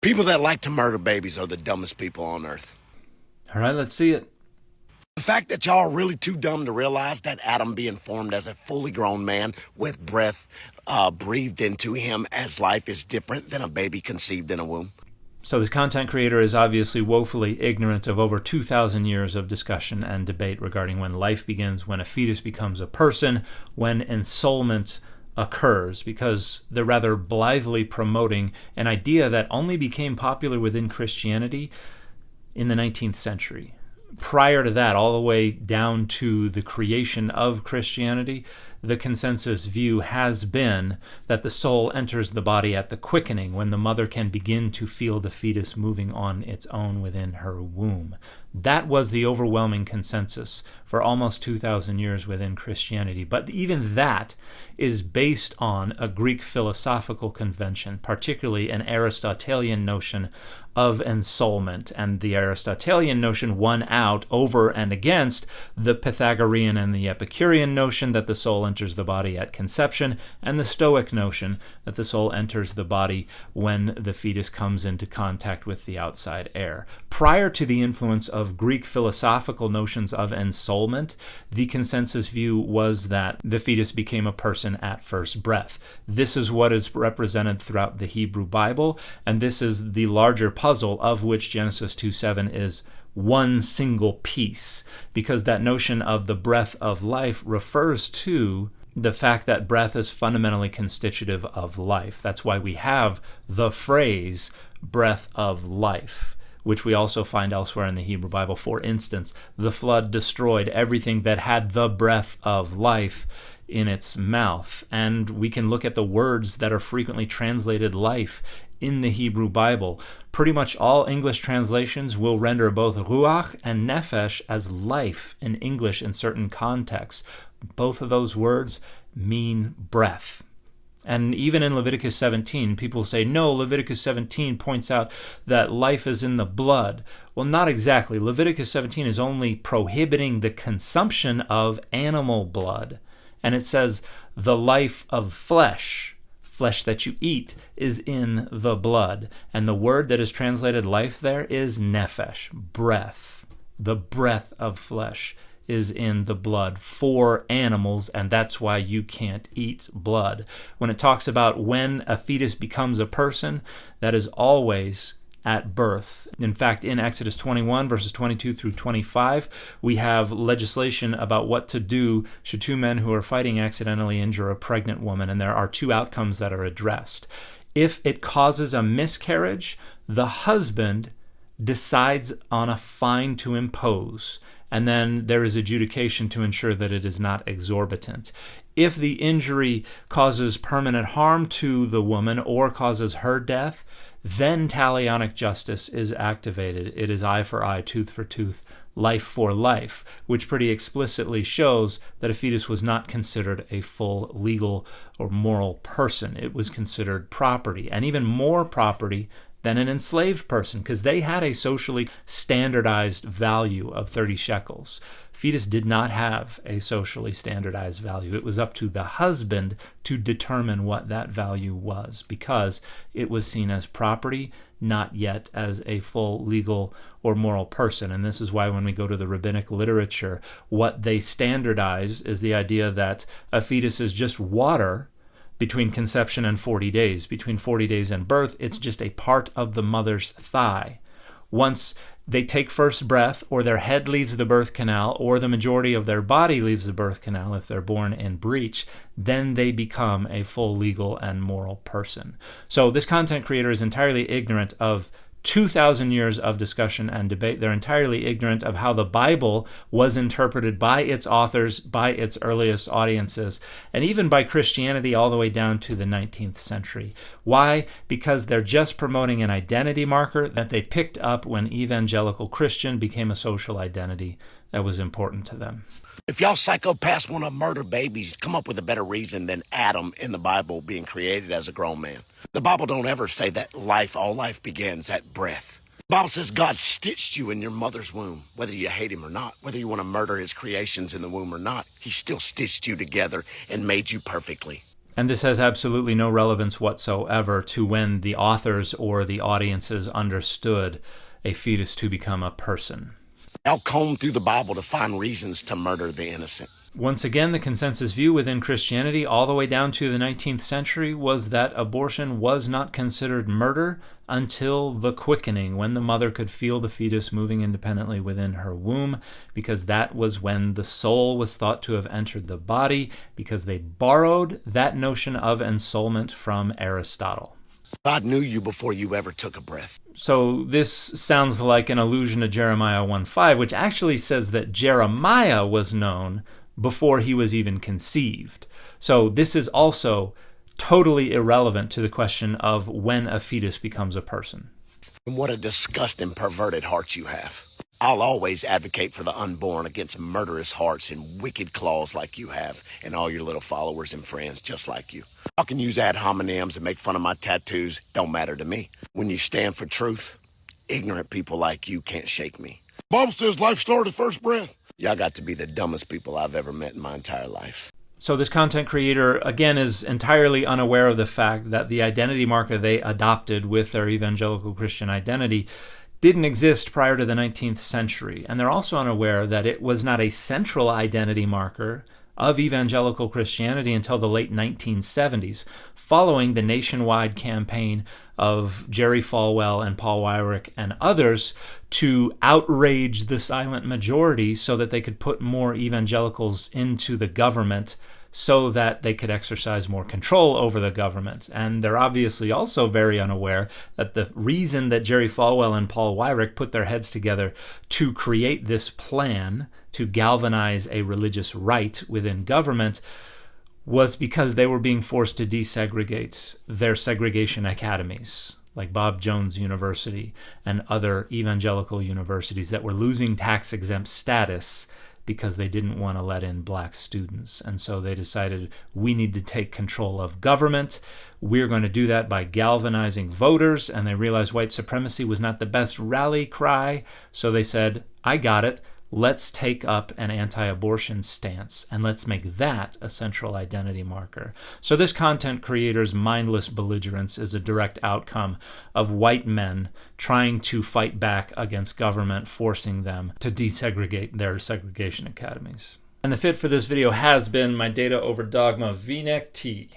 People that like to murder babies are the dumbest people on earth. All right, let's see it. The fact that y'all are really too dumb to realize that Adam being formed as a fully grown man with breath breathed into him as life is different than a baby conceived in a womb. So this content creator is obviously woefully ignorant of over 2,000 years of discussion and debate regarding when life begins, when a fetus becomes a person, when ensoulment occurs, because they're rather blithely promoting an idea that only became popular within Christianity in the 19th century. Prior to that, all the way down to the creation of Christianity, the consensus view has been that the soul enters the body at the quickening, when the mother can begin to feel the fetus moving on its own within her womb. That was the overwhelming consensus for almost 2,000 years within Christianity. But even that is based on a Greek philosophical convention, particularly an Aristotelian notion of ensoulment. And the Aristotelian notion won out over and against the Pythagorean and the Epicurean notion that the soul enters the body at conception, and the Stoic notion that the soul enters the body when the fetus comes into contact with the outside air. Prior to the influence of Greek philosophical notions of ensoulment, the consensus view was that the fetus became a person at first breath. This is what is represented throughout the Hebrew Bible, and this is the larger puzzle of which Genesis 2:7 is one single piece, because that notion of the breath of life refers to the fact that breath is fundamentally constitutive of life. That's why we have the phrase breath of life, which we also find elsewhere in the Hebrew Bible. For instance, the flood destroyed everything that had the breath of life in its mouth. And we can look at the words that are frequently translated life in the Hebrew Bible. Pretty much all English translations will render both ruach and nefesh as life in English in certain contexts. Both of those words mean breath. And even in Leviticus 17, people say, no, Leviticus 17 points out that life is in the blood. Well, not exactly. Leviticus 17 is only prohibiting the consumption of animal blood. And it says the life of flesh that you eat, is in the blood. And the word that is translated life there is nephesh, breath. The breath of flesh is in the blood for animals, and that's why you can't eat blood. When it talks about when a fetus becomes a person, that is always at birth. In fact, in Exodus 21, verses 22 through 25, we have legislation about what to do should two men who are fighting accidentally injure a pregnant woman, and there are two outcomes that are addressed. If it causes a miscarriage, the husband decides on a fine to impose, and then there is adjudication to ensure that it is not exorbitant. If the injury causes permanent harm to the woman or causes her death, then talionic justice is activated. It is eye for eye, tooth for tooth, life for life, which pretty explicitly shows that a fetus was not considered a full legal or moral person. It was considered property, and even more property than an enslaved person, because they had a socially standardized value of 30 shekels. Fetus did not have a socially standardized value. It was up to the husband to determine what that value was, because it was seen as property, not yet as a full legal or moral person. And this is why when we go to the rabbinic literature, what they standardize is the idea that a fetus is just water between conception and 40 days. Between 40 days and birth, it's just a part of the mother's thigh. Once they take first breath, or their head leaves the birth canal, or the majority of their body leaves the birth canal if they're born in breech, then they become a full legal and moral person. So this content creator is entirely ignorant of 2,000 years of discussion and debate. They're entirely ignorant of how the Bible was interpreted by its authors, by its earliest audiences, and even by Christianity all the way down to the 19th century. Why? Because they're just promoting an identity marker that they picked up when evangelical Christian became a social identity that was important to them. If y'all psychopaths want to murder babies, come up with a better reason than Adam in the Bible being created as a grown man. The Bible don't ever say that all life begins at breath. The Bible says God stitched you in your mother's womb, whether you hate him or not, whether you want to murder his creations in the womb or not. He still stitched you together and made you perfectly. And this has absolutely no relevance whatsoever to when the authors or the audiences understood a fetus to become a person. I'll comb through the Bible to find reasons to murder the innocent. Once again, the consensus view within Christianity all the way down to the 19th century was that abortion was not considered murder until the quickening, when the mother could feel the fetus moving independently within her womb, because that was when the soul was thought to have entered the body, because they borrowed that notion of ensoulment from Aristotle. God knew you before you ever took a breath. So this sounds like an allusion to Jeremiah 1:5, which actually says that Jeremiah was known before he was even conceived. So this is also totally irrelevant to the question of when a fetus becomes a person. And what a disgusting, perverted heart you have. I'll always advocate for the unborn against murderous hearts and wicked claws like you have, and all your little followers and friends just like you. I can use ad hominems and make fun of my tattoos. Don't matter to me. When you stand for truth, ignorant people like you can't shake me. Bible says life started at first breath. Y'all got to be the dumbest people I've ever met in my entire life. So this content creator, again, is entirely unaware of the fact that the identity marker they adopted with their evangelical Christian identity didn't exist prior to the 19th century. And they're also unaware that it was not a central identity marker of evangelical Christianity until the late 1970s, following the nationwide campaign of Jerry Falwell and Paul Weyrich and others to outrage the silent majority so that they could put more evangelicals into the government so that they could exercise more control over the government. And they're obviously also very unaware that the reason that Jerry Falwell and Paul Weyrich put their heads together to create this plan to galvanize a religious right within government was because they were being forced to desegregate their segregation academies, like Bob Jones University and other evangelical universities that were losing tax-exempt status because they didn't want to let in black students. And so they decided, we need to take control of government. We're going to do that by galvanizing voters. And they realized white supremacy was not the best rally cry. So they said, I got it. Let's take up an anti-abortion stance, and let's make that a central identity marker. So this content creator's mindless belligerence is a direct outcome of white men trying to fight back against government, forcing them to desegregate their segregation academies. And the fit for this video has been my Data Over Dogma V-neck tee.